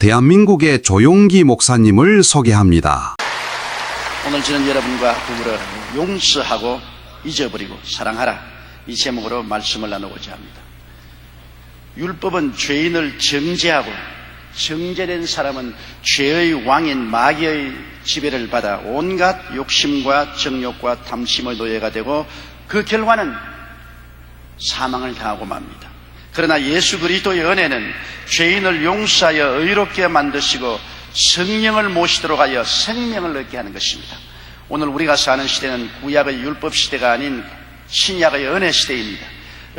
대한민국의 조용기 목사님을 소개합니다. 오늘 저는 여러분과 더불어 용서하고 잊어버리고 사랑하라, 이 제목으로 말씀을 나누고자 합니다. 율법은 죄인을 정죄하고 정죄된 사람은 죄의 왕인 마귀의 지배를 받아 온갖 욕심과 정욕과 탐심의 노예가 되고 그 결과는 사망을 당하고 맙니다. 그러나 예수 그리스도의 은혜는 죄인을 용서하여 의롭게 만드시고 성령을 모시도록 하여 생명을 얻게 하는 것입니다. 오늘 우리가 사는 시대는 구약의 율법 시대가 아닌 신약의 은혜 시대입니다.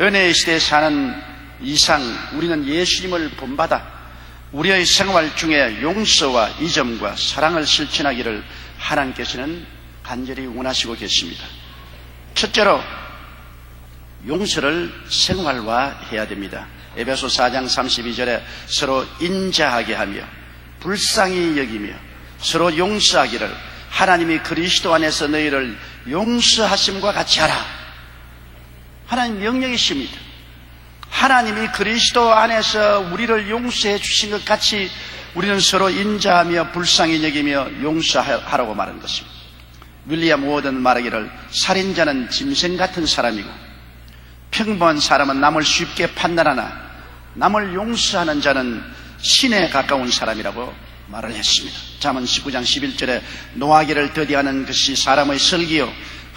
은혜의 시대에 사는 이상 우리는 예수님을 본받아 우리의 생활 중에 용서와 이점과 사랑을 실천하기를 하나님께서는 간절히 원하시고 계십니다. 첫째로 용서를 생활화해야 됩니다. 에베소 4장 32절에 서로 인자하게 하며 불쌍히 여기며 서로 용서하기를 하나님이 그리스도 안에서 너희를 용서하심과 같이 하라. 하나님 명령이십니다. 하나님이 그리스도 안에서 우리를 용서해 주신 것 같이 우리는 서로 인자하며 불쌍히 여기며 용서하라고 말하는 것입니다. 윌리엄 워든 말하기를 살인자는 짐승 같은 사람이고 평범한 사람은 남을 쉽게 판단하나 남을 용서하는 자는 신에 가까운 사람이라고 말을 했습니다. 잠언 19장 11절에 노하기를 더디하는 것이 사람의 설기요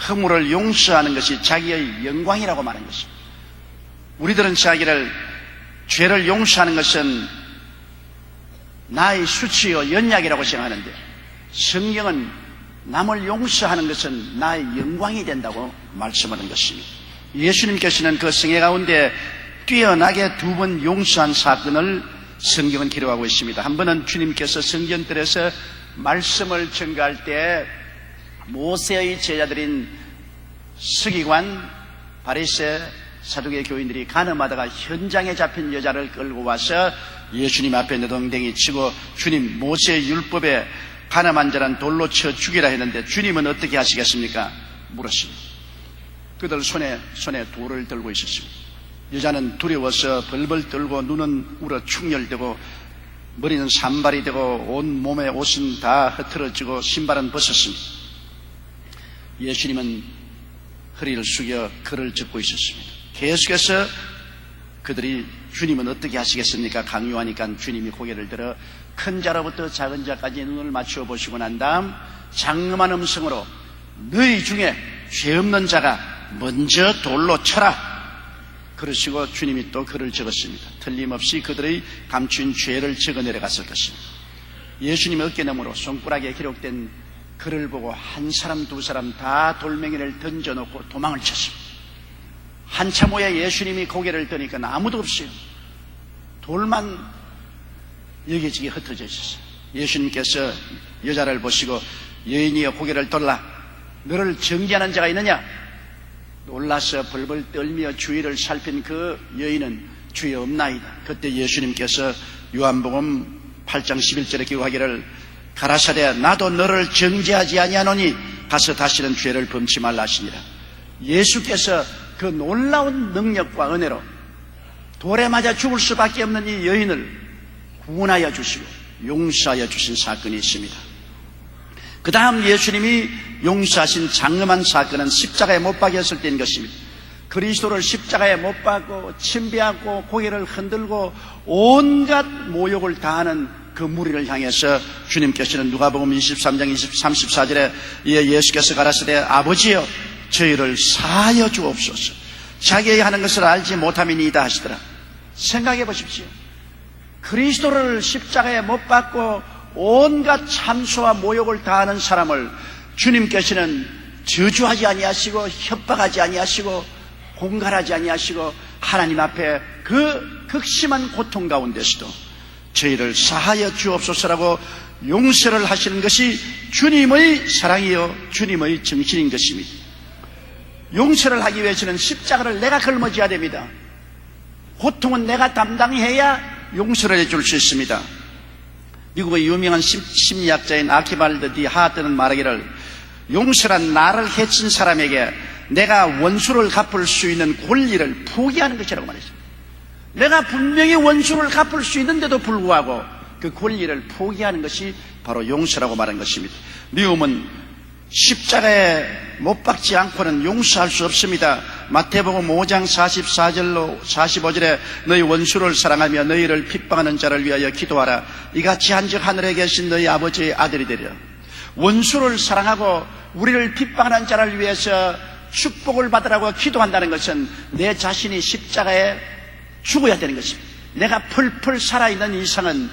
허물을 용서하는 것이 자기의 영광이라고 말한 것입니다. 우리들은 자기를 죄를 용서하는 것은 나의 수치요 연약이라고 생각하는데 성경은 남을 용서하는 것은 나의 영광이 된다고 말씀하는 것입니다. 예수님께서는 그 생애 가운데 뛰어나게 2번 용서한 사건을 성경은 기록하고 있습니다. 한 번은 주님께서 성전들에서 말씀을 전가할 때 모세의 제자들인 서기관, 바리새, 사두개 교인들이 간음하다가 현장에 잡힌 여자를 끌고 와서 예수님 앞에 너덩댕이 치고 주님, 모세의 율법에 간음한 자는 돌로 쳐 죽이라 했는데 주님은 어떻게 하시겠습니까? 물었습니다. 그들 손에 돌을 들고 있었습니다. 여자는 두려워서 벌벌 떨고 눈은 울어 충혈되고 머리는 산발이 되고 온 몸의 옷은 다 흐트러지고 신발은 벗었습니다. 예수님은 허리를 숙여 글을 적고 있었습니다. 계속해서 그들이 주님은 어떻게 하시겠습니까? 강요하니까 주님이 고개를 들어 큰 자로부터 작은 자까지 눈을 맞추어 보시고 난 다음 장엄한 음성으로 너희 중에 죄 없는 자가 먼저 돌로 쳐라. 그러시고 주님이 또 글을 적었습니다. 틀림없이 그들의 감춘 죄를 적어 내려갔을 것입니다. 예수님의 어깨너머로 손가락에 기록된 글을 보고 한 사람 두 사람 다 돌멩이를 던져놓고 도망을 쳤습니다. 한참 후에 예수님이 고개를 드니까 아무도 없어요. 돌만 여기저기 흩어져 있었어요. 예수님께서 여자를 보시고 여인이여 고개를 돌라. 너를 정죄하는 자가 있느냐? 놀라서 벌벌 떨며 주위를 살핀 그 여인은 주여 없나이다. 그때 예수님께서 요한복음 8장 11절에 기록하기를 가라사대 나도 너를 정죄하지 아니하노니 가서 다시는 죄를 범치 말라 하시니라. 예수께서 그 놀라운 능력과 은혜로 돌에 맞아 죽을 수밖에 없는 이 여인을 구원하여 주시고 용서하여 주신 사건이 있습니다. 그 다음 예수님이 용서하신 장엄한 사건은 십자가에 못 박였을 때인 것입니다. 그리스도를 십자가에 못 박고 침배하고 고개를 흔들고 온갖 모욕을 다하는 그 무리를 향해서 주님께서는 누가복음 23장 34절에 예수께서 가라사대 아버지여 저희를 사하여 주옵소서. 자기의 하는 것을 알지 못함이니이다 하시더라. 생각해 보십시오. 그리스도를 십자가에 못 박고 온갖 참소와 모욕을 다하는 사람을 주님께서는 저주하지 아니하시고 협박하지 아니하시고 공갈하지 아니하시고 하나님 앞에 그 극심한 고통 가운데서도 저희를 사하여 주옵소서라고 용서를 하시는 것이 주님의 사랑이요 주님의 정신인 것입니다. 용서를 하기 위해서는 십자가를 내가 걸머져야 됩니다. 고통은 내가 담당해야 용서를 해줄 수 있습니다. 미국의 유명한 심리학자인 아키발드 디 하트는 말하기를 용서란 나를 해친 사람에게 내가 원수를 갚을 수 있는 권리를 포기하는 것이라고 말했습니다. 내가 분명히 원수를 갚을 수 있는데도 불구하고 그 권리를 포기하는 것이 바로 용서라고 말하는 것입니다. 미움은 십자가에 못 박지 않고는 용서할 수 없습니다. 마태복음 5장 44절로 45절에 너희 원수를 사랑하며 너희를 핍박하는 자를 위하여 기도하라. 이같이 한즉 하늘에 계신 너희 아버지의 아들이 되리라. 원수를 사랑하고 우리를 핍박하는 자를 위해서 축복을 받으라고 기도한다는 것은 내 자신이 십자가에 죽어야 되는 것입니다. 내가 펄펄 살아있는 이상은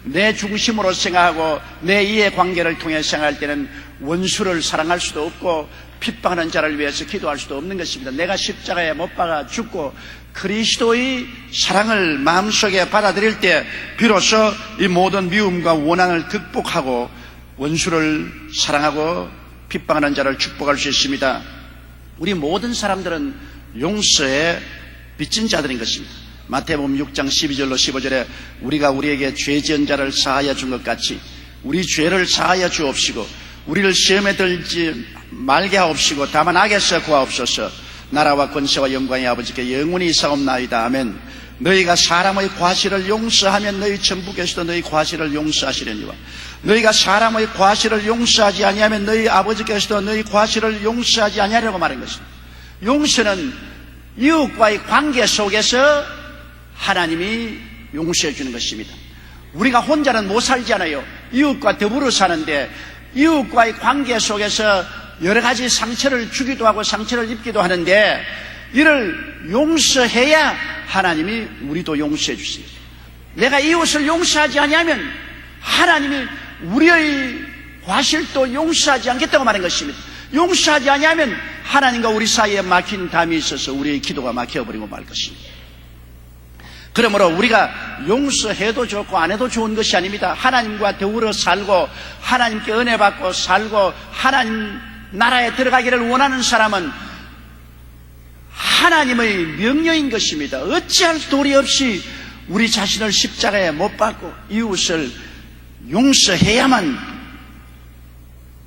내 중심으로 생각하고 내 이해관계를 통해 생각할 때는 원수를 사랑할 수도 없고 핍박하는 자를 위해서 기도할 수도 없는 것입니다. 내가 십자가에 못 박아 죽고 그리스도의 사랑을 마음속에 받아들일 때 비로소 이 모든 미움과 원한을 극복하고 원수를 사랑하고 핍박하는 자를 축복할 수 있습니다. 우리 모든 사람들은 용서에 빚진 자들인 것입니다. 마태복음 6장 12절로 15절에 우리가 우리에게 죄 지은 자를 사하여 준 것 같이 우리 죄를 사하여 주옵시고 우리를 시험에 들지 말게 하옵시고 다만 악에서 구하옵소서. 나라와 권세와 영광의 아버지께 영원히 있사옵나이다. 아멘. 너희가 사람의 과실을 용서하면 너희 천부께서도 너희 과실을 용서하시려니와 너희가 사람의 과실을 용서하지 아니하면 너희 아버지께서도 너희 과실을 용서하지 아니하려고 말한 것입니다. 용서는 이웃과의 관계 속에서 하나님이 용서해 주는 것입니다. 우리가 혼자는 못 살잖아요. 이웃과 더불어 사는데 이웃과의 관계 속에서 여러 가지 상처를 주기도 하고 상처를 입기도 하는데 이를 용서해야 하나님이 우리도 용서해 주십니다. 내가 이웃을 용서하지 아니하면 하나님이 우리의 과실도 용서하지 않겠다고 말한 것입니다. 용서하지 아니하면 하나님과 우리 사이에 막힌 담이 있어서 우리의 기도가 막혀버리고 말 것입니다. 그러므로 우리가 용서해도 좋고 안 해도 좋은 것이 아닙니다. 하나님과 더불어 살고 하나님께 은혜 받고 살고 하나님 나라에 들어가기를 원하는 사람은 하나님의 명령인 것입니다. 어찌할 도리 없이 우리 자신을 십자가에 못 박고 이웃을 용서해야만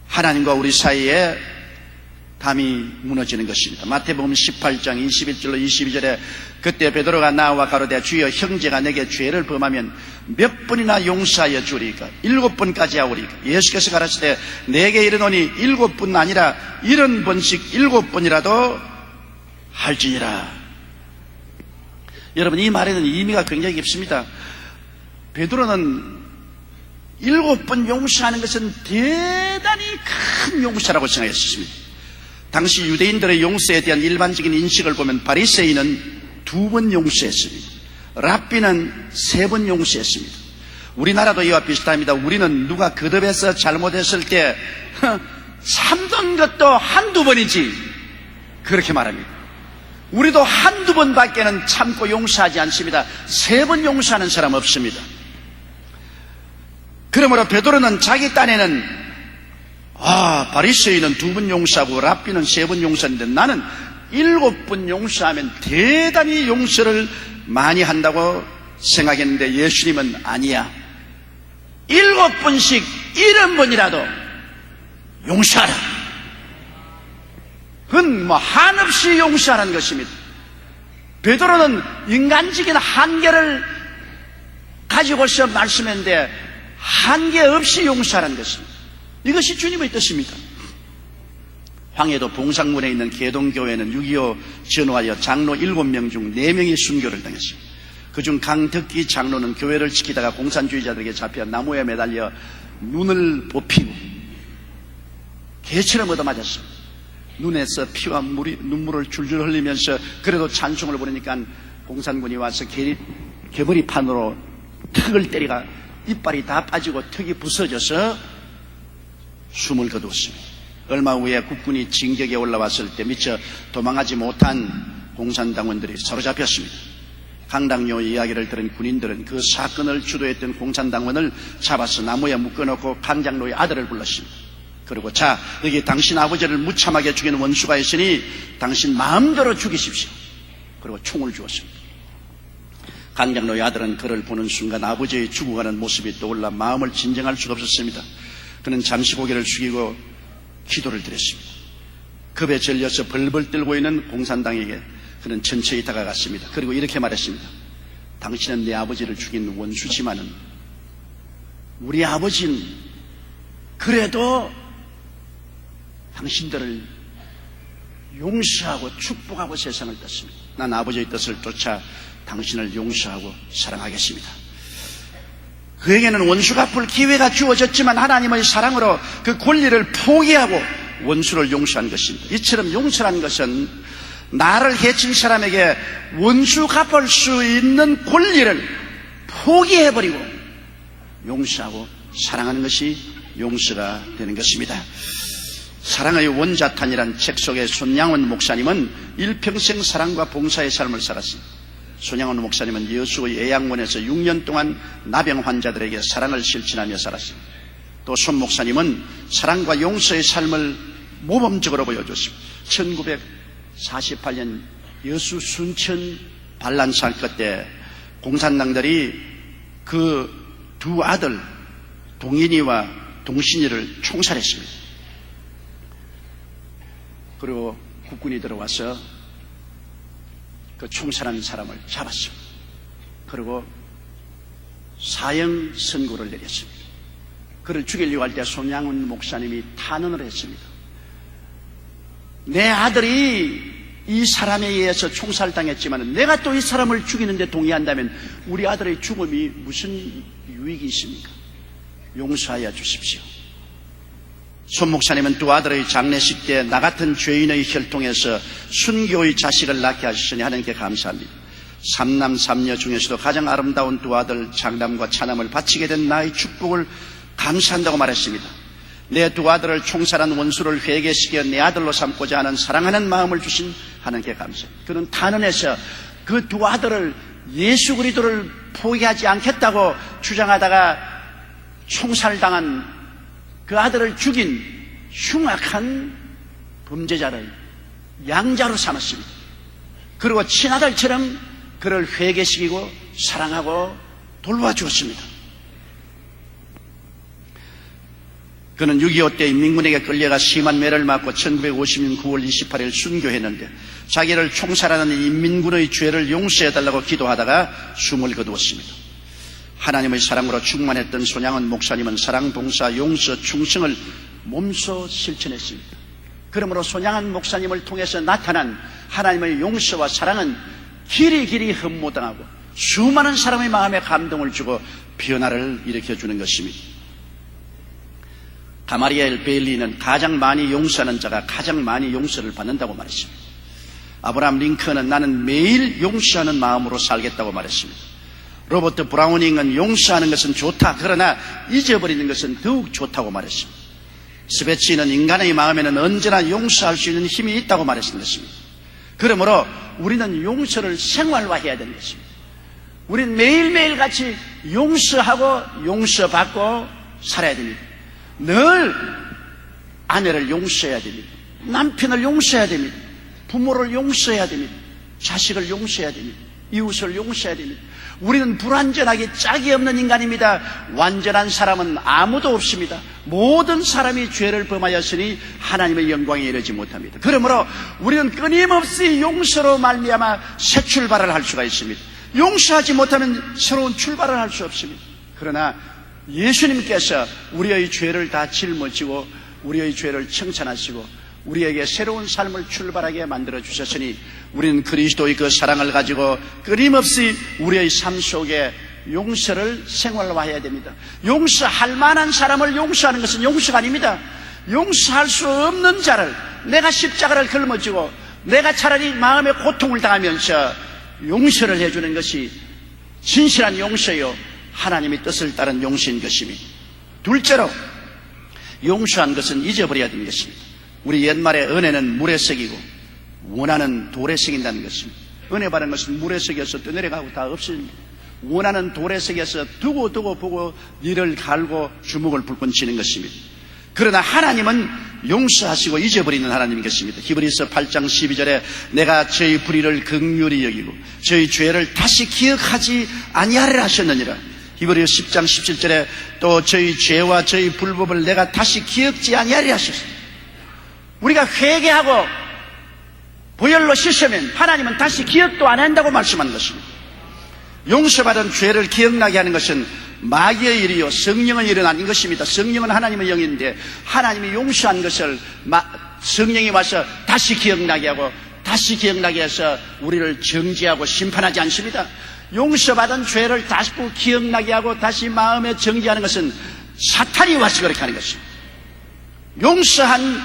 하나님과 우리 사이에 담이 무너지는 것입니다. 마태복음 18장 21절로 22절에 그때 베드로가 나와 가로되 주여 형제가 내게 죄를 범하면 몇 번이나 용서하여 주리까? 7번까지 하오리까? 예수께서 가라사대 내게 이르노니 7번 아니라 70번씩 7번이라도 할지니라. 여러분, 이 말에는 의미가 굉장히 깊습니다. 베드로는 7번 용서하는 것은 대단히 큰 용서라고 생각했습니다. 당시 유대인들의 용서에 대한 일반적인 인식을 보면 바리새인은 2번 용서했습니다. 랍비는 3번 용서했습니다. 우리나라도 이와 비슷합니다. 우리는 누가 거듭해서 잘못했을 때 참던 것도 한두 번이지 그렇게 말합니다. 우리도 한두 번밖에는 참고 용서하지 않습니다. 3번 용서하는 사람 없습니다. 그러므로 베드로는 자기 딴에는 바리새인은 2번 용서하고 랍비는 3번 용서하는데 나는 7번 용서하면 대단히 용서를 많이 한다고 생각했는데 예수님은 아니야. 7번씩 70번이라도 용서하라. 그건 한없이 용서하는 것입니다. 베드로는 인간적인 한계를 가지고서 말씀했는데 한계 없이 용서하는 것입니다. 이것이 주님의 뜻입니다. 황해도 봉상군에 있는 개동교회는 6.25 전후하여 장로 7명 중 4명이 순교를 당했습니다. 그중 강덕기 장로는 교회를 지키다가 공산주의자들에게 잡혀 나무에 매달려 눈을 뽑히고 개처럼 얻어맞았습니다. 눈에서 피와 눈물을 줄줄 흘리면서 그래도 찬송을 부르니까 공산군이 와서 개머리판으로 턱을 때리가 이빨이 다 빠지고 턱이 부서져서 숨을 거두었습니다. 얼마 후에 국군이 진격에 올라왔을 때 미처 도망하지 못한 공산당원들이 사로잡혔습니다. 강당료의 이야기를 들은 군인들은 그 사건을 주도했던 공산당원을 잡아서 나무에 묶어놓고 강장로의 아들을 불렀습니다. 그리고 자, 여기 당신 아버지를 무참하게 죽이는 원수가 있으니 당신 마음대로 죽이십시오. 그리고 총을 주었습니다. 강장로의 아들은 그를 보는 순간 아버지의 죽어가는 모습이 떠올라 마음을 진정할 수가 없었습니다. 그는 잠시 고개를 숙이고 기도를 드렸습니다. 겁에 질려서 벌벌 떨고 있는 공산당에게 그는 천천히 다가갔습니다. 그리고 이렇게 말했습니다. 당신은 내 아버지를 죽인 원수지만은 우리 아버지는 그래도 당신들을 용서하고 축복하고 세상을 떴습니다. 난 아버지의 뜻을 쫓아 당신을 용서하고 사랑하겠습니다. 그에게는 원수 갚을 기회가 주어졌지만 하나님의 사랑으로 그 권리를 포기하고 원수를 용서한 것입니다. 이처럼 용서란 것은 나를 해친 사람에게 원수 갚을 수 있는 권리를 포기해버리고 용서하고 사랑하는 것이 용서가 되는 것입니다. 사랑의 원자탄이란 책 속에 손양원 목사님은 일평생 사랑과 봉사의 삶을 살았습니다. 손양원 목사님은 여수의 애양원에서 6년 동안 나병 환자들에게 사랑을 실천하며 살았습니다. 또 손 목사님은 사랑과 용서의 삶을 모범적으로 보여줬습니다. 1948년 여수 순천 반란 사건 때 공산당들이 그 두 아들 동인이와 동신이를 총살했습니다. 그리고 국군이 들어와서 그 총살한 사람을 잡았습니다. 그리고 사형 선고를 내렸습니다. 그를 죽이려고 할 때 손양훈 목사님이 탄원을 했습니다. 내 아들이 이 사람에 의해서 총살당했지만 내가 또 이 사람을 죽이는데 동의한다면 우리 아들의 죽음이 무슨 유익이 있습니까? 용서하여 주십시오. 손 목사님은 두 아들의 장례식 때 나 같은 죄인의 혈통에서 순교의 자식을 낳게 하시니 하나님께 감사합니다. 삼남 삼녀 중에서도 가장 아름다운 두 아들 장남과 차남을 바치게 된 나의 축복을 감사한다고 말했습니다. 내 두 아들을 총살한 원수를 회개시켜 내 아들로 삼고자 하는 사랑하는 마음을 주신 하나님께 감사합니다. 그는 탄원해서 그 두 아들을 예수 그리스도를 포기하지 않겠다고 주장하다가 총살당한 그 아들을 죽인 흉악한 범죄자를 양자로 삼았습니다. 그리고 친아들처럼 그를 회개시키고 사랑하고 돌봐주었습니다. 그는 6.25 때 인민군에게 끌려가 심한 매를 맞고 1950년 9월 28일 순교했는데 자기를 총살하는 인민군의 죄를 용서해달라고 기도하다가 숨을 거두었습니다. 하나님의 사랑으로 충만했던 손양원 목사님은 사랑, 봉사, 용서, 충성을 몸소 실천했습니다. 그러므로 손양원 목사님을 통해서 나타난 하나님의 용서와 사랑은 길이 흠모당하고 수많은 사람의 마음에 감동을 주고 변화를 일으켜주는 것입니다. 가마리엘 베일리는 가장 많이 용서하는 자가 가장 많이 용서를 받는다고 말했습니다. 아브라함 링컨은 나는 매일 용서하는 마음으로 살겠다고 말했습니다. 로버트 브라우닝은 용서하는 것은 좋다. 그러나 잊어버리는 것은 더욱 좋다고 말했습니다. 스베치는 인간의 마음에는 언제나 용서할 수 있는 힘이 있다고 말했습니다. 그러므로 우리는 용서를 생활화해야 되는 것입니다. 우리는 매일매일 같이 용서하고 용서받고 살아야 됩니다. 늘 아내를 용서해야 됩니다. 남편을 용서해야 됩니다. 부모를 용서해야 됩니다. 자식을 용서해야 됩니다. 이웃을 용서해야 됩니다. 우리는 불완전하게 짝이 없는 인간입니다. 완전한 사람은 아무도 없습니다. 모든 사람이 죄를 범하였으니 하나님의 영광에 이르지 못합니다. 그러므로 우리는 끊임없이 용서로 말미암아 새 출발을 할 수가 있습니다. 용서하지 못하면 새로운 출발을 할 수 없습니다. 그러나 예수님께서 우리의 죄를 다 짊어지고 우리의 죄를 청산하시고 우리에게 새로운 삶을 출발하게 만들어 주셨으니 우리는 그리스도의 그 사랑을 가지고 끊임없이 우리의 삶 속에 용서를 생활화해야 됩니다. 용서할 만한 사람을 용서하는 것은 용서가 아닙니다. 용서할 수 없는 자를 내가 십자가를 짊어지고 내가 차라리 마음의 고통을 당하면서 용서를 해주는 것이 진실한 용서요 하나님의 뜻을 따른 용서인 것입니다. 둘째로 용서한 것은 잊어버려야 되는 것입니다. 우리 옛말에 은혜는 물에 썩이고 원하는 돌에 썩인다는 것입니다. 은혜 받은 것은 물에 썩여서 떠내려가고 다 없습니다. 원하는 돌에 썩여서 두고 보고 이를 갈고 주먹을 불끈 치는 것입니다. 그러나 하나님은 용서하시고 잊어버리는 하나님인 것입니다. 히브리서 8장 12절에 내가 저희 불의를 긍휼히 여기고 저희 죄를 다시 기억하지 아니하리라 하셨느니라. 히브리서 10장 17절에 또 저희 죄와 저희 불법을 내가 다시 기억지 아니하리라 하셨습니다. 우리가 회개하고 보혈로 씻으면 하나님은 다시 기억도 안 한다고 말씀하는 것입니다. 용서받은 죄를 기억나게 하는 것은 마귀의 일이요 성령은 일어난 것입니다. 성령은 하나님의 영인데 하나님이 용서한 것을 성령이 와서 다시 기억나게 하고 다시 기억나게 해서 우리를 정죄하고 심판하지 않습니다. 용서받은 죄를 다시 기억나게 하고 다시 마음에 정죄하는 것은 사탄이 와서 그렇게 하는 것입니다. 용서한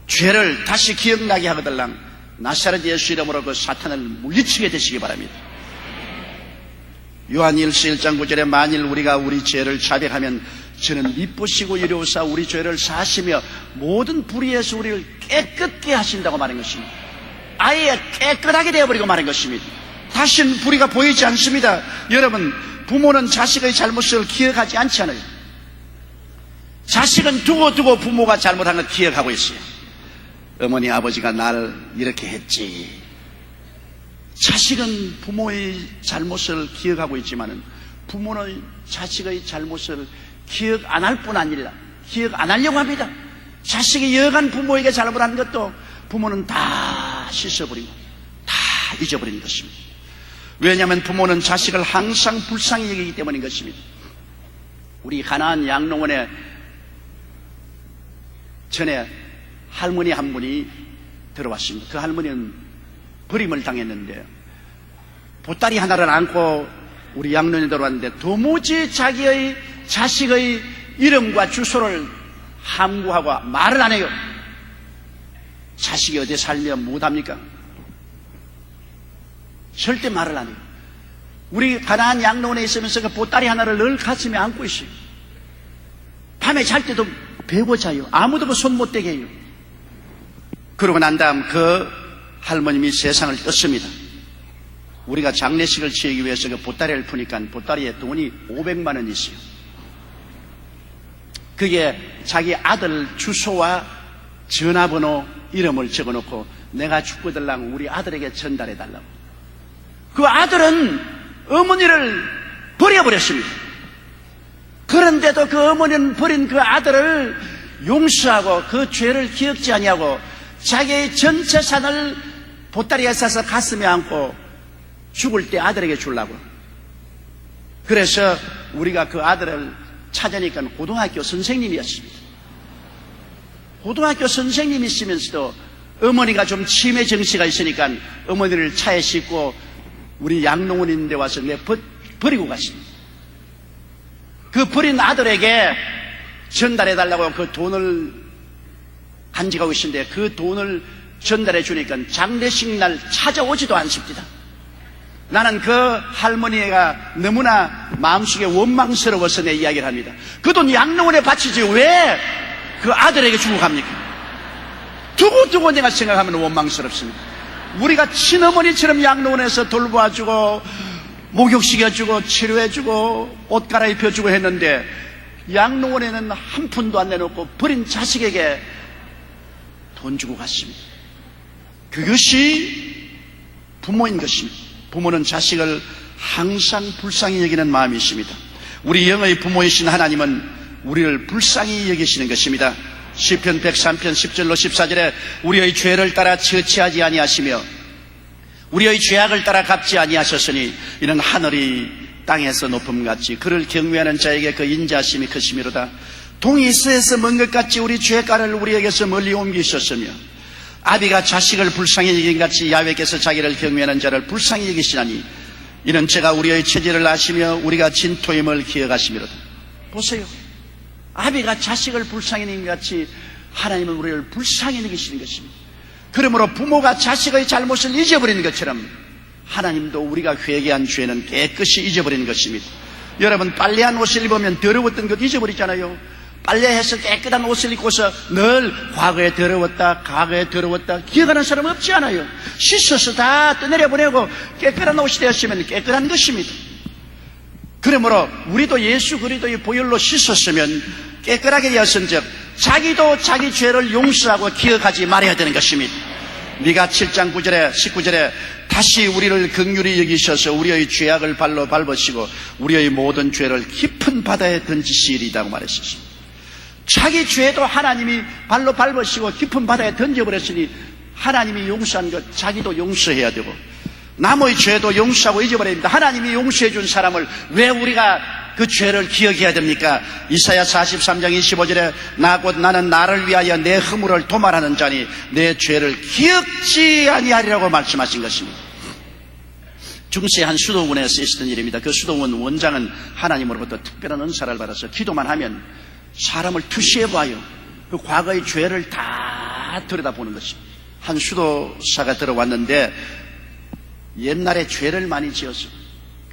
죄를 다시 기억나게 하거들랑 나사렛 예수 이름으로 그 사탄을 물리치게 되시기 바랍니다. 요한일서 1장 9절에 만일 우리가 우리 죄를 자백하면 저는 미쁘시고 이로우사 우리 죄를 사하시며 모든 불의에서 우리를 깨끗게 하신다고 말한 것입니다. 아예 깨끗하게 되어버리고 말한 것입니다. 다시는 불의가 보이지 않습니다. 여러분, 부모는 자식의 잘못을 기억하지 않잖아요. 자식은 두고 부모가 잘못한 걸 기억하고 있어요. 어머니 아버지가 나를 이렇게 했지. 자식은 부모의 잘못을 기억하고 있지만은 부모는 자식의 잘못을 기억 안 할 뿐 아니라 기억 안 하려고 합니다. 자식이 여간 부모에게 잘못한 것도 부모는 다 씻어버리고 다 잊어버리는 것입니다. 왜냐하면 부모는 자식을 항상 불쌍히 여기기 때문인 것입니다. 우리 가나안 양농원에 전에 할머니 한 분이 들어왔습니다. 그 할머니는 버림을 당했는데 보따리 하나를 안고 우리 양론에 들어왔는데 도무지 자기의 자식의 이름과 주소를 함구하고 말을 안 해요. 자식이 어디 살면 못합니까? 절대 말을 안 해요. 우리 가나안 양론에 있으면서 그 보따리 하나를 늘 가슴에 안고 있어요. 밤에 잘 때도 베고 자요. 아무도 그 손 못 대게 해요. 그러고 난 다음 그 할머님이 세상을 떴습니다. 우리가 장례식을 치르기 위해서 그 보따리를 푸니까 보따리에 돈이 500만 원 있어요. 그게 자기 아들 주소와 전화번호 이름을 적어놓고 내가 죽고들랑 우리 아들에게 전달해달라고. 그 아들은 어머니를 버려버렸습니다. 그런데도 그 어머니는 버린 그 아들을 용서하고 그 죄를 기억지 아니하고 자기의 전 재산을 보따리에 싸서 가슴에 안고 죽을 때 아들에게 주려고. 그래서 우리가 그 아들을 찾으니까 고등학교 선생님이었습니다. 고등학교 선생님이시면서도 어머니가 좀 치매 정치가 있으니까 어머니를 차에 싣고 우리 양농원 있는 데 와서 버리고 갔습니다. 그 버린 아들에게 전달해달라고 그 돈을 간직하고 있는데 그 돈을 전달해 주니까 장례식 날 찾아오지도 않습니다. 나는 그 할머니가 너무나 마음속에 원망스러워서 내 이야기를 합니다. 그 돈 양농원에 바치지 왜 그 아들에게 주고 갑니까? 두고 내가 생각하면 원망스럽습니다. 우리가 친어머니처럼 양농원에서 돌봐주고 목욕시켜주고 치료해주고 옷 갈아입혀주고 했는데 양농원에는 한 푼도 안 내놓고 버린 자식에게 돈 주고 갔습니다. 그것이 부모인 것입니다. 부모는 자식을 항상 불쌍히 여기는 마음이 있습니다. 우리 영의 부모이신 하나님은 우리를 불쌍히 여기시는 것입니다. 시편 103편 10절로 14절에 우리의 죄를 따라 처치하지 아니하시며 우리의 죄악을 따라 갚지 아니하셨으니 이는 하늘이 땅에서 높음같이 그를 경외하는 자에게 그 인자심이 크심이로다. 동이 서에서 먼 것 같이 우리 죄가를 우리에게서 멀리 옮기셨으며 아비가 자식을 불쌍히 여긴 같이 야훼께서 자기를 경외하는 자를 불쌍히 여기시나니 이는 제가 우리의 처지를 아시며 우리가 진토임을 기억하심이로다. 보세요. 아비가 자식을 불쌍히 여긴 같이 하나님은 우리를 불쌍히 여기시는 것입니다. 그러므로 부모가 자식의 잘못을 잊어버리는 것처럼 하나님도 우리가 회개한 죄는 깨끗이 잊어버리는 것입니다. 여러분, 빨래한 옷을 입으면 더러웠던 것 잊어버리잖아요. 빨래해서 깨끗한 옷을 입고서 늘 과거에 더러웠다 기억하는 사람 없지 않아요. 씻어서 다 떠내려보내고 깨끗한 옷이 되었으면 깨끗한 것입니다. 그러므로 우리도 예수 그리스도의 보혈로 씻었으면 깨끗하게 되었은즉 자기도 자기 죄를 용서하고 기억하지 말아야 되는 것입니다. 미가 7장 9절에 19절에 다시 우리를 긍휼히 여기셔서 우리의 죄악을 발로 밟으시고 우리의 모든 죄를 깊은 바다에 던지시리라고 말했습니다. 자기 죄도 하나님이 발로 밟으시고 깊은 바다에 던져버렸으니 하나님이 용서한 것 자기도 용서해야 되고 남의 죄도 용서하고 잊어버려야 됩니다. 하나님이 용서해 준 사람을 왜 우리가 그 죄를 기억해야 됩니까? 이사야 43장 25절에 나 곧 나는 나를 위하여 내 허물을 도말하는 자니 내 죄를 기억지 아니하리라고 말씀하신 것입니다. 중세 한 수도원에서 있었던 일입니다. 그 수도원 원장은 하나님으로부터 특별한 은사를 받아서 기도만 하면 사람을 투시해봐요. 그 과거의 죄를 다 들여다보는 것입니다. 한 수도사가 들어왔는데 옛날에 죄를 많이 지었어.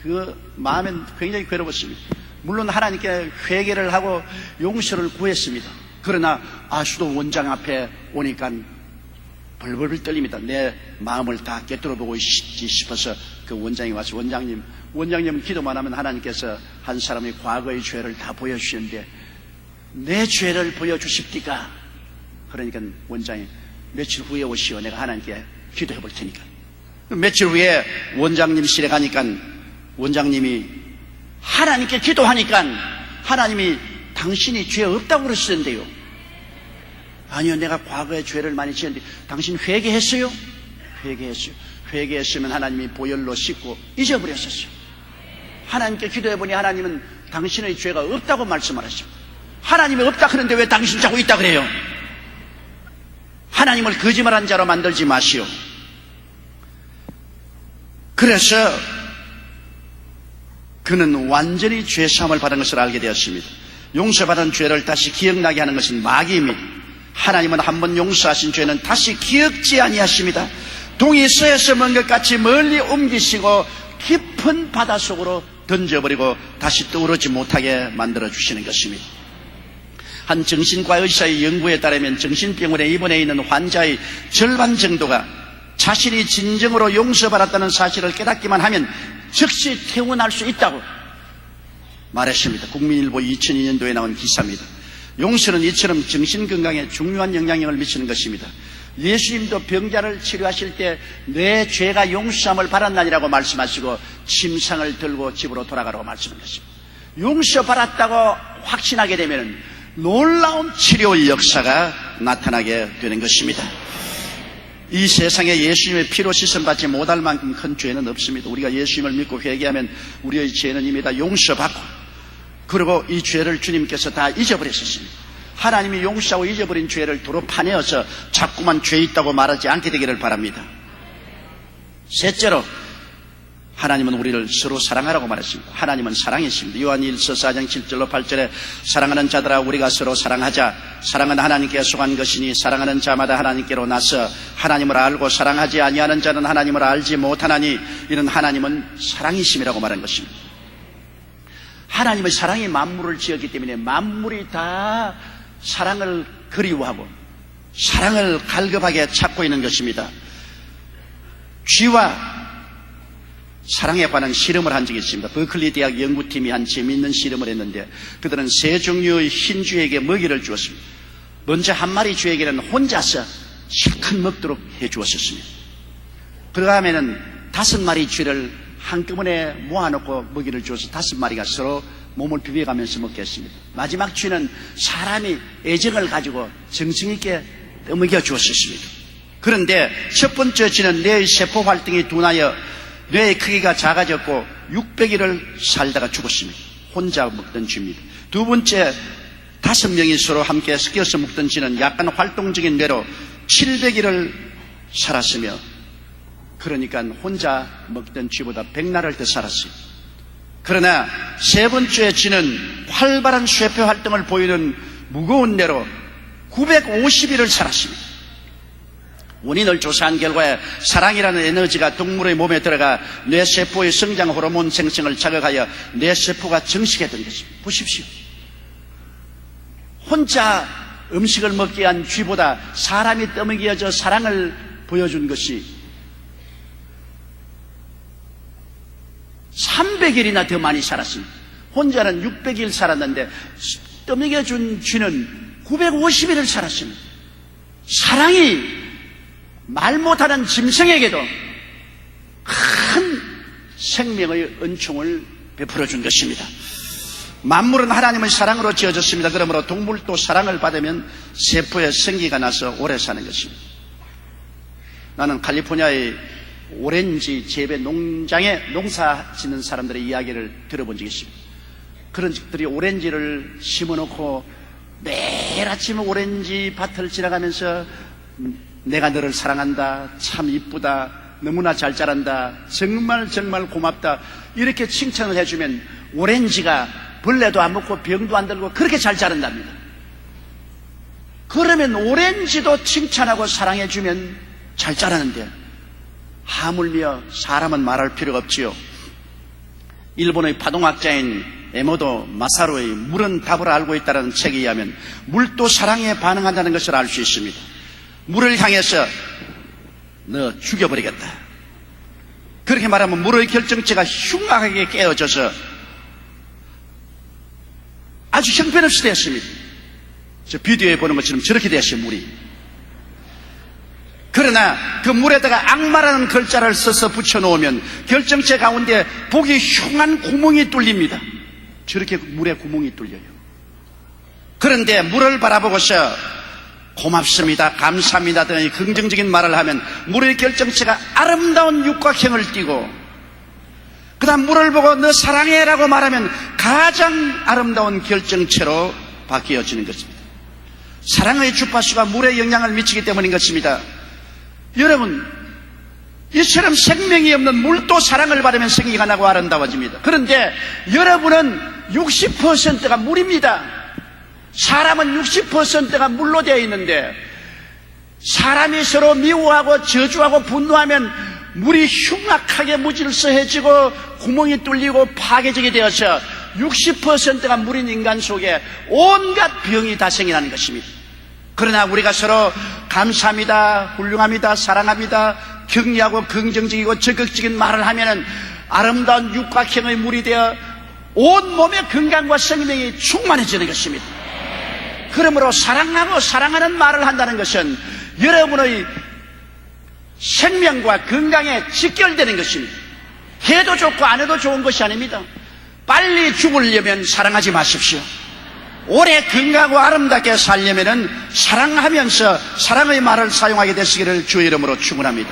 그 마음엔 굉장히 괴로웠습니다. 물론 하나님께 회개를 하고 용서를 구했습니다. 그러나 수도 원장 앞에 오니까 벌벌 떨립니다. 내 마음을 다 꿰뚫어보고 있지 싶어서 그 원장이 와서 원장님은 기도만 하면 하나님께서 한 사람의 과거의 죄를 다 보여주시는데 내 죄를 보여주십니까? 그러니까 원장이 며칠 후에 오시오. 내가 하나님께 기도해 볼 테니까. 며칠 후에 원장님실에 가니까 원장님이 하나님께 기도하니까 하나님이 당신이 죄 없다고 그러시던데요. 아니요, 내가 과거에 죄를 많이 지었는데 당신 회개했어요? 회개했어요. 회개했으면 하나님이 보혈로 씻고 잊어버렸었어요. 하나님께 기도해보니 하나님은 당신의 죄가 없다고 말씀하셨어요. 하나님이 없다 그러는데 왜 당신 자꾸 있다 그래요? 하나님을 거짓말한 자로 만들지 마시오. 그래서 그는 완전히 죄사함을 받은 것을 알게 되었습니다. 용서받은 죄를 다시 기억나게 하는 것은 마귀입니다. 하나님은 한번 용서하신 죄는 다시 기억지 아니하십니다. 동이 쇠에서 먼 것 같이 멀리 옮기시고 깊은 바다 속으로 던져버리고 다시 떠오르지 못하게 만들어주시는 것입니다. 한 정신과 의사의 연구에 따르면 정신병원에 입원해 있는 환자의 절반 정도가 자신이 진정으로 용서받았다는 사실을 깨닫기만 하면 즉시 퇴원할 수 있다고 말했습니다. 국민일보 2002년도에 나온 기사입니다. 용서는 이처럼 정신건강에 중요한 영향력을 미치는 것입니다. 예수님도 병자를 치료하실 때 내 죄가 용서함을 받았나니라고 말씀하시고 침상을 들고 집으로 돌아가라고 말씀한 것입니다. 용서받았다고 확신하게 되면 놀라운 치료 역사가 나타나게 되는 것입니다. 이 세상에 예수님의 피로 씻음 받지 못할 만큼 큰 죄는 없습니다. 우리가 예수님을 믿고 회개하면 우리의 죄는 이미 다 용서받고, 그리고 이 죄를 주님께서 다 잊어버렸습니다. 하나님이 용서하고 잊어버린 죄를 도로 파내어서 자꾸만 죄 있다고 말하지 않게 되기를 바랍니다. 셋째로, 하나님은 우리를 서로 사랑하라고 말했습니다. 하나님은 사랑이십니다. 요한일서 4장 7절로 8절에 사랑하는 자들아 우리가 서로 사랑하자. 사랑은 하나님께 속한 것이니 사랑하는 자마다 하나님께로 나서 하나님을 알고 사랑하지 아니하는 자는 하나님을 알지 못하나니 이는 하나님은 사랑이심이라고 말한 것입니다. 하나님의 사랑이 만물을 지었기 때문에 만물이 다 사랑을 그리워하고 사랑을 갈급하게 찾고 있는 것입니다. 쥐와 사랑에 관한 실험을 한 적이 있습니다. 버클리 대학 연구팀이 한 재미있는 실험을 했는데 그들은 세 종류의 흰 쥐에게 먹이를 주었습니다. 먼저 한 마리 쥐에게는 혼자서 실컷 먹도록 해주었습니다. 그 다음에는 5마리 쥐를 한꺼번에 모아놓고 먹이를 주어서 5마리가 서로 몸을 비벼가면서 먹게 했습니다. 마지막 쥐는 사람이 애정을 가지고 정성 있게 떠먹여 주었습니다. 그런데 첫 번째 쥐는 뇌의 세포 활동이 둔하여 뇌의 크기가 작아졌고 600일을 살다가 죽었습니다. 혼자 먹던 쥐입니다. 두 번째 5명이 서로 함께 섞여서 먹던 쥐는 약간 활동적인 뇌로 700일을 살았으며, 그러니까 혼자 먹던 쥐보다 100날을 더 살았어요. 그러나 세 번째 쥐는 활발한 쇠표 활동을 보이는 무거운 뇌로 950일을 살았습니다. 원인을 조사한 결과에 사랑이라는 에너지가 동물의 몸에 들어가 뇌세포의 성장 호르몬 생성을 자극하여 뇌세포가 정식했던 것입니다. 보십시오. 혼자 음식을 먹게 한 쥐보다 사람이 떠먹여져 사랑을 보여준 것이 300일이나 더 많이 살았습니다. 혼자는 600일 살았는데 떠먹여준 쥐는 950일을 살았습니다. 사랑이 말 못하는 짐승에게도 큰 생명의 은총을 베풀어 준 것입니다. 만물은 하나님의 사랑으로 지어졌습니다. 그러므로 동물도 사랑을 받으면 세포에 생기가 나서 오래 사는 것입니다. 나는 캘리포니아의 오렌지 재배 농장에 농사 짓는 사람들의 이야기를 들어본 적이 있습니다. 그런 집들이 오렌지를 심어놓고 매일 아침 오렌지 밭을 지나가면서 내가 너를 사랑한다, 참 이쁘다, 너무나 잘 자란다, 정말 정말 고맙다 이렇게 칭찬을 해주면 오렌지가 벌레도 안 먹고 병도 안 들고 그렇게 잘 자란답니다. 그러면 오렌지도 칭찬하고 사랑해주면 잘 자라는데 하물며 사람은 말할 필요가 없지요. 일본의 파동학자인 에모도 마사루의 물은 답을 알고 있다는 책에 의하면 물도 사랑에 반응한다는 것을 알 수 있습니다. 물을 향해서 너 죽여버리겠다 그렇게 말하면 물의 결정체가 흉악하게 깨어져서 아주 형편없이 되었습니다. 저 비디오에 보는 것처럼 저렇게 되었어요. 물이. 그러나 그 물에다가 악마라는 글자를 써서 붙여놓으면 결정체 가운데 보기 흉한 구멍이 뚫립니다. 저렇게 물에 구멍이 뚫려요. 그런데 물을 바라보고서 고맙습니다, 감사합니다 등의 긍정적인 말을 하면 물의 결정체가 아름다운 육각형을 띠고 그 다음 물을 보고 너 사랑해라고 말하면 가장 아름다운 결정체로 바뀌어지는 것입니다. 사랑의 주파수가 물에 영향을 미치기 때문인 것입니다. 여러분, 이처럼 생명이 없는 물도 사랑을 받으면 생기가 나고 아름다워집니다. 그런데 여러분은 60%가 물입니다. 사람은 60%가 물로 되어 있는데 사람이 서로 미워하고 저주하고 분노하면 물이 흉악하게 무질서해지고 구멍이 뚫리고 파괴적이 되어서 60%가 물인 인간 속에 온갖 병이 다 생겨나는 것입니다. 그러나 우리가 서로 감사합니다, 훌륭합니다, 사랑합니다, 격려하고 긍정적이고 적극적인 말을 하면은 아름다운 육각형의 물이 되어 온 몸의 건강과 생명이 충만해지는 것입니다. 그러므로 사랑하고 사랑하는 말을 한다는 것은 여러분의 생명과 건강에 직결되는 것입니다. 해도 좋고 안 해도 좋은 것이 아닙니다. 빨리 죽으려면 사랑하지 마십시오. 오래 건강하고 아름답게 살려면 사랑하면서 사랑의 말을 사용하게 되시기를 주의 이름으로 축원합니다.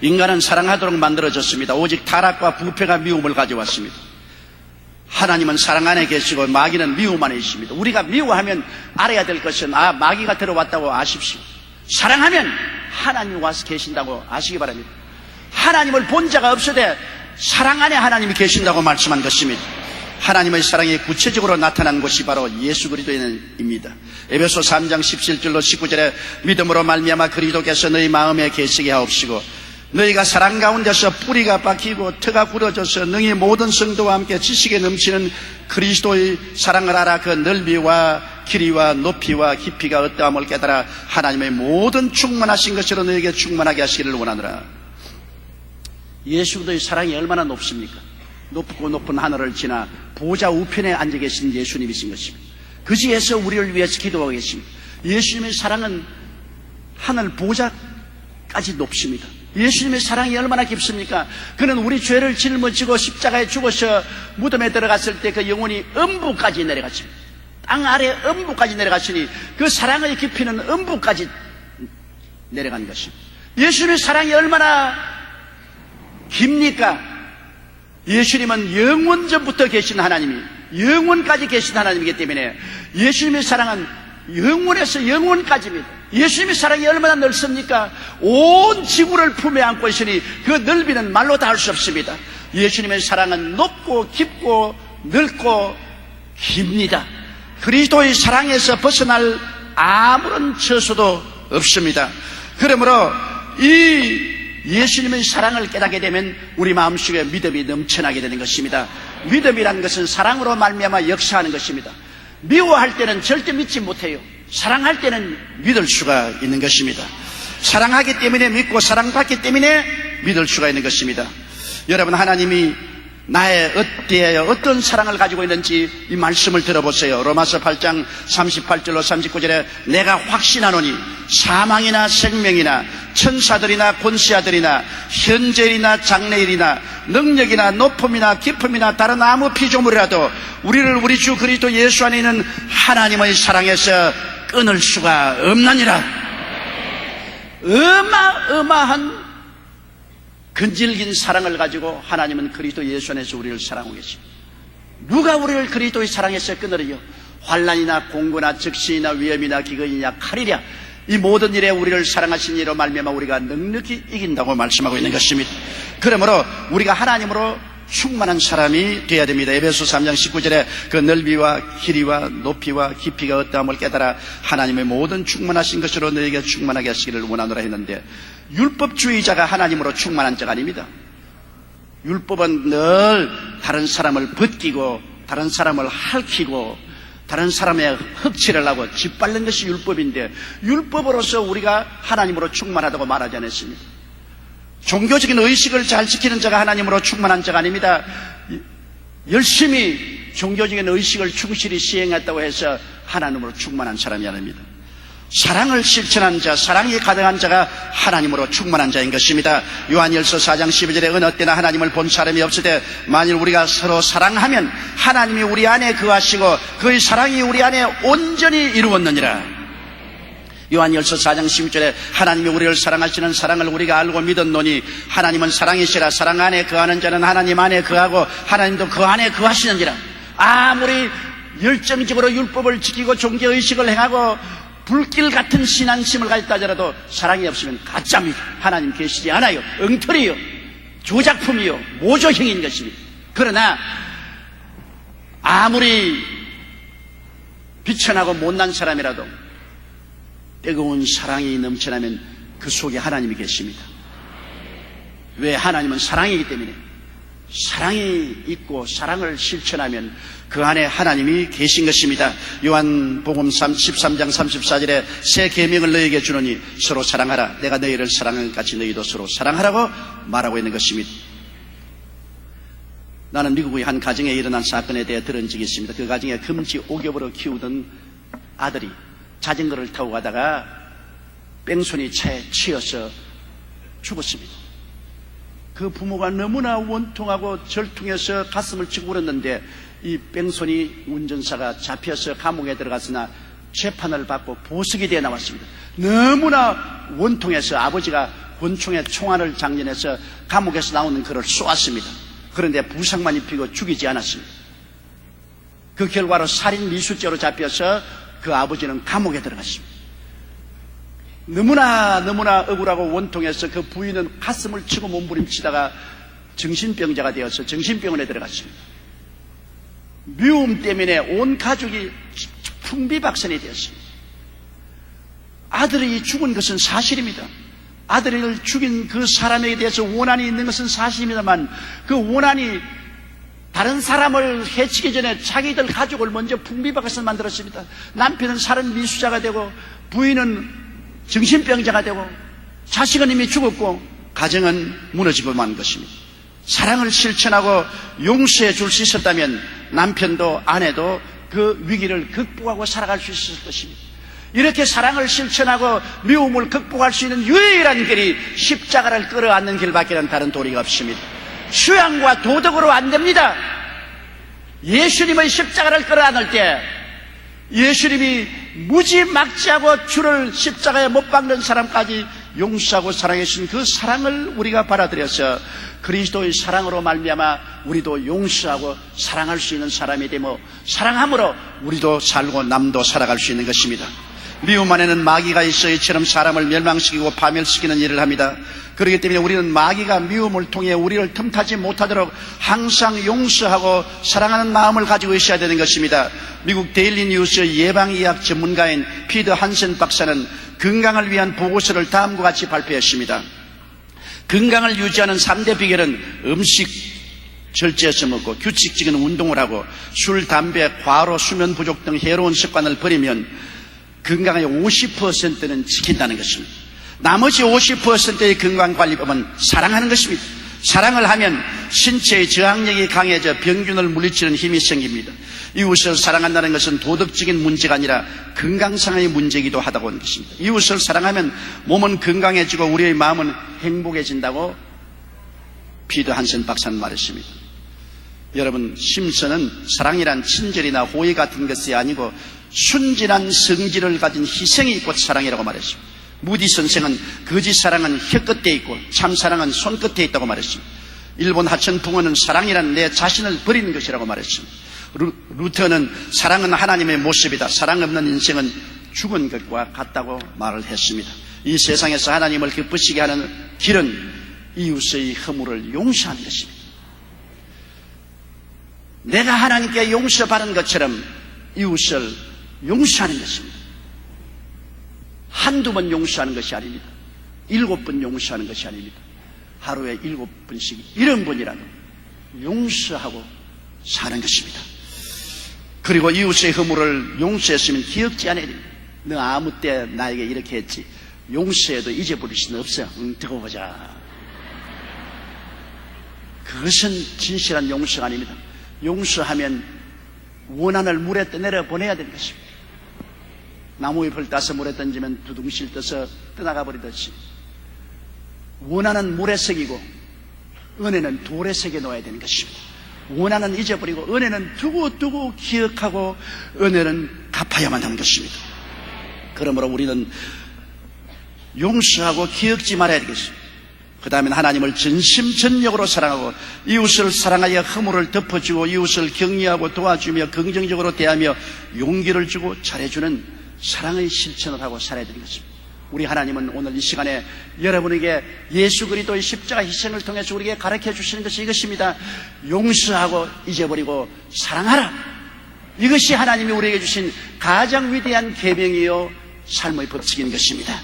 인간은 사랑하도록 만들어졌습니다. 오직 타락과 부패가 미움을 가져왔습니다. 하나님은 사랑 안에 계시고 마귀는 미움 안에 있습니다. 우리가 미워하면 알아야 될 것은 마귀가 들어왔다고 아십시오. 사랑하면 하나님이 와서 계신다고 아시기 바랍니다. 하나님을 본 자가 없으되 사랑 안에 하나님이 계신다고 말씀한 것입니다. 하나님의 사랑이 구체적으로 나타난 것이 바로 예수 그리스도입니다. 에베소 3장 17절로 19절에 믿음으로 말미암아 그리스도께서 너희 마음에 계시게 하옵시고 너희가 사랑 가운데서 뿌리가 박히고 터가 굳어져서 능히 모든 성도와 함께 지식에 넘치는 그리스도의 사랑을 알아 그 넓이와 길이와 높이와 깊이가 어떠함을 깨달아 하나님의 모든 충만하신 것으로 너희에게 충만하게 하시기를 원하노라. 예수 그리스도의 사랑이 얼마나 높습니까? 높고 높은 하늘을 지나 보좌 우편에 앉아 계신 예수님이신 것입니다. 그지에서 우리를 위해서 기도하고 계십니다. 예수님의 사랑은 하늘 보좌까지 높습니다. 예수님의 사랑이 얼마나 깊습니까? 그는 우리 죄를 짊어지고 십자가에 죽어서 무덤에 들어갔을 때 그 영혼이 음부까지 내려갔습니다. 땅 아래 음부까지 내려갔으니 그 사랑의 깊이는 음부까지 내려간 것입니다. 예수님의 사랑이 얼마나 깁니까? 예수님은 영원 전부터 계신 하나님이 영원까지 계신 하나님이기 때문에 예수님의 사랑은 영원에서 영원까지입니다. 예수님의 사랑이 얼마나 넓습니까? 온 지구를 품에 안고 있으니 그 넓이는 말로 다 할 수 없습니다. 예수님의 사랑은 높고 깊고 넓고 깁니다. 그리스도의 사랑에서 벗어날 아무런 처소도 없습니다. 그러므로 이 예수님의 사랑을 깨닫게 되면 우리 마음속에 믿음이 넘쳐나게 되는 것입니다. 믿음이라는 것은 사랑으로 말미암아 역사하는 것입니다. 미워할 때는 절대 믿지 못해요. 사랑할 때는 믿을 수가 있는 것입니다. 사랑하기 때문에 믿고 사랑받기 때문에 믿을 수가 있는 것입니다. 여러분, 하나님이 나의 어때요? 어떤 사랑을 가지고 있는지 이 말씀을 들어보세요. 로마서 8장 38절로 39절에 내가 확신하노니 사망이나 생명이나 천사들이나 권세자들이나 현재일이나 장래일이나 능력이나 높음이나 깊음이나 다른 아무 피조물이라도 우리를 우리 주 그리스도 예수 안에 있는 하나님의 사랑에서 끊을 수가 없느니라. 어마어마한 근질긴 사랑을 가지고 하나님은 그리스도 예수 안에서 우리를 사랑하고 계십니다. 누가 우리를 그리스도의 사랑에서 끊으리요? 환난이나 공고나 적신이나 위험이나 기근이냐 칼이랴. 이 모든 일에 우리를 사랑하신 이로 말미암아 우리가 넉넉히 이긴다고 말씀하고 있는 것입니다. 그러므로 우리가 하나님으로 충만한 사람이 되어야 됩니다. 에베소 3장 19절에 그 넓이와 길이와 높이와 깊이가 어떠함을 깨달아 하나님의 모든 충만하신 것으로 너에게 충만하게 하시기를 원하노라 했는데, 율법주의자가 하나님으로 충만한 자가 아닙니다. 율법은 늘 다른 사람을 벗기고 다른 사람을 핥히고 다른 사람의 흑치를 하고 짓밟는 것이 율법인데, 율법으로서 우리가 하나님으로 충만하다고 말하지 않았습니다. 종교적인 의식을 잘 지키는 자가 하나님으로 충만한 자가 아닙니다. 열심히 종교적인 의식을 충실히 시행했다고 해서 하나님으로 충만한 사람이 아닙니다. 사랑을 실천한 자, 사랑이 가득한 자가 하나님으로 충만한 자인 것입니다. 요한일서 4장 12절에 어느 때나 하나님을 본 사람이 없으되 만일 우리가 서로 사랑하면 하나님이 우리 안에 거하시고 그의 사랑이 우리 안에 온전히 이루었느니라. 요한일서 4장 12절에 하나님이 우리를 사랑하시는 사랑을 우리가 알고 믿었노니 하나님은 사랑이시라. 사랑 안에 거하는 자는 하나님 안에 거하고 하나님도 그 안에 거하시느니라. 아무리 열정적으로 율법을 지키고 종교의식을 행하고 불길 같은 신앙심을 가졌다 하더라도 사랑이 없으면 가짜입니다. 하나님 계시지 않아요. 엉터리요, 조작품이요, 모조형인 것입니다. 그러나 아무리 비천하고 못난 사람이라도 뜨거운 사랑이 넘쳐나면 그 속에 하나님이 계십니다. 왜? 하나님은 사랑이기 때문에. 사랑이 있고 사랑을 실천하면 그 안에 하나님이 계신 것입니다. 요한복음 13장 34절에 새 계명을 너희에게 주노니 서로 사랑하라. 내가 너희를 사랑한 것 같이 너희도 서로 사랑하라고 말하고 있는 것입니다. 나는 미국의 한 가정에 일어난 사건에 대해 들은 적이 있습니다. 그 가정에 금지 옥엽으로 키우던 아들이 자전거를 타고 가다가 뺑소니 차에 치여서 죽었습니다. 그 부모가 너무나 원통하고 절통해서 가슴을 치고 울었는데 이 뺑소니 운전사가 잡혀서 감옥에 들어갔으나 재판을 받고 보석이 되어 나왔습니다. 너무나 원통해서 아버지가 권총에 총알을 장전해서 감옥에서 나오는 그를 쏘았습니다. 그런데 부상만 입히고 죽이지 않았습니다. 그 결과로 살인 미수죄로 잡혀서 그 아버지는 감옥에 들어갔습니다. 너무나 억울하고 원통해서 그 부인은 가슴을 치고 몸부림치다가 정신병자가 되어서 정신병원에 들어갔습니다. 미움 때문에 온 가족이 풍비박산이 되었습니다. 아들이 죽은 것은 사실입니다. 아들을 죽인 그 사람에 대해서 원한이 있는 것은 사실입니다만 그 원한이 다른 사람을 해치기 전에 자기들 가족을 먼저 풍비박산을 만들었습니다. 남편은 살인 미수자가 되고 부인은 정신병자가 되고 자식은 이미 죽었고 가정은 무너지고 만 것입니다. 사랑을 실천하고 용서해 줄 수 있었다면 남편도 아내도 그 위기를 극복하고 살아갈 수 있었을 것입니다. 이렇게 사랑을 실천하고 미움을 극복할 수 있는 유일한 길이 십자가를 끌어안는 길밖에는 다른 도리가 없습니다. 휴양과 도덕으로 안 됩니다. 예수님의 십자가를 끌어안을 때 예수님이 무지막지하고 주를 십자가에 못 박는 사람까지 용서하고 사랑해주신 그 사랑을 우리가 받아들여서 그리스도의 사랑으로 말미암아 우리도 용서하고 사랑할 수 있는 사람이 되며 사랑함으로 우리도 살고 남도 살아갈 수 있는 것입니다. 미움 안에는 마귀가 있어 이처럼 사람을 멸망시키고 파멸시키는 일을 합니다. 그렇기 때문에 우리는 마귀가 미움을 통해 우리를 틈타지 못하도록 항상 용서하고 사랑하는 마음을 가지고 있어야 되는 것입니다. 미국 데일리 뉴스 예방의학 전문가인 피터 한센 박사는 건강을 위한 보고서를 다음과 같이 발표했습니다. 건강을 유지하는 3대 비결은 음식 절제해서 먹고 규칙적인 운동을 하고 술, 담배, 과로, 수면 부족 등 해로운 습관을 버리면 건강의 50%는 지킨다는 것입니다. 나머지 50%의 건강관리법은 사랑하는 것입니다. 사랑을 하면 신체의 저항력이 강해져 병균을 물리치는 힘이 생깁니다. 이웃을 사랑한다는 것은 도덕적인 문제가 아니라 건강상의 문제이기도 하다고 하는 것입니다. 이웃을 사랑하면 몸은 건강해지고 우리의 마음은 행복해진다고 피터 한센 박사는 말했습니다. 여러분, 심슨은 사랑이란 친절이나 호의 같은 것이 아니고 순진한 성질을 가진 희생이 곧 사랑이라고 말했습니다. 무디 선생은 거짓 사랑은 혀끝에 있고 참 사랑은 손끝에 있다고 말했습니다. 일본 하천 붕어는 사랑이란 내 자신을 버리는 것이라고 말했습니다. 루터는 사랑은 하나님의 모습이다. 사랑 없는 인생은 죽은 것과 같다고 말을 했습니다. 이 세상에서 하나님을 기쁘시게 하는 길은 이웃의 허물을 용서하는 것입니다. 내가 하나님께 용서받은 것처럼 이웃을 용서하는 것입니다. 한두 번 용서하는 것이 아닙니다. 7번 용서하는 것이 아닙니다. 하루에 7번씩 70번이라도 용서하고 사는 것입니다. 그리고 이웃의 허물을 용서했으면 기억지 않아야 됩니다. 너 아무 때 나에게 이렇게 했지. 용서해도 잊어버릴 수는 없어요. 두고 보자. 그것은 진실한 용서가 아닙니다. 용서하면 원한을 물에 떠내려 보내야 되는 것입니다. 나무잎을 따서 물에 던지면 두둥실 떠서 떠나가 버리듯이 원한은 물에 새기고 은혜는 돌에 새겨 놓아야 되는 것입니다. 원한은 잊어버리고 은혜는 두고 기억하고 은혜는 갚아야만 하는 것입니다. 그러므로 우리는 용서하고 기억지 말아야 되겠습니다. 그 다음엔 하나님을 전심전력으로 사랑하고 이웃을 사랑하여 허물을 덮어주고 이웃을 격려하고 도와주며 긍정적으로 대하며 용기를 주고 잘해주는 사랑의 실천을 하고 살아야 되는 것입니다. 우리 하나님은 오늘 이 시간에 여러분에게 예수 그리스도의 십자가 희생을 통해서 우리에게 가르쳐 주시는 것이 이것입니다. 용서하고 잊어버리고 사랑하라. 이것이 하나님이 우리에게 주신 가장 위대한 계명이요 삶의 법칙인 것입니다.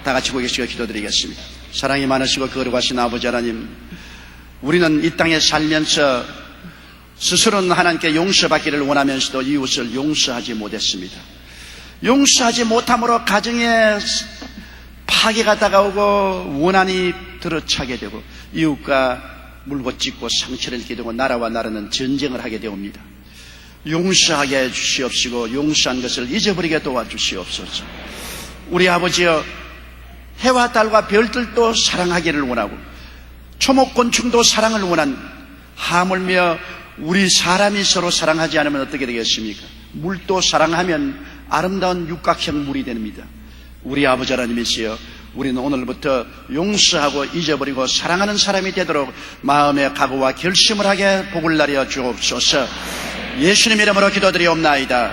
다 같이 고개 숙여 기도드리겠습니다. 사랑이 많으시고 거룩하신 아버지 하나님, 우리는 이 땅에 살면서 스스로는 하나님께 용서받기를 원하면서도 이웃을 용서하지 못했습니다. 용서하지 못함으로 가정에 파괴가 다가오고 원한이 들어차게 되고 이웃과 물고 찢고 상처를 입게 되고 나라와 나라는 전쟁을 하게 되옵니다. 용서하게 해 주시옵시고 용서한 것을 잊어버리게 도와주시옵소서. 우리 아버지여, 해와 달과 별들도 사랑하기를 원하고 초목곤충도 사랑을 원한 하물며 우리 사람이 서로 사랑하지 않으면 어떻게 되겠습니까? 물도 사랑하면 아름다운 육각형 물이 됩니다. 우리 아버지 하나님이시여, 우리는 오늘부터 용서하고 잊어버리고 사랑하는 사람이 되도록 마음의 각오와 결심을 하게 복을 나려 주옵소서. 예수님 이름으로 기도드리옵나이다.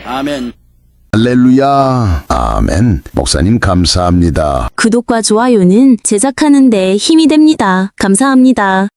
아멘. 할렐루야. 아멘. 목사님 감사합니다. 구독과 좋아요는 제작하는 데 힘이 됩니다. 감사합니다.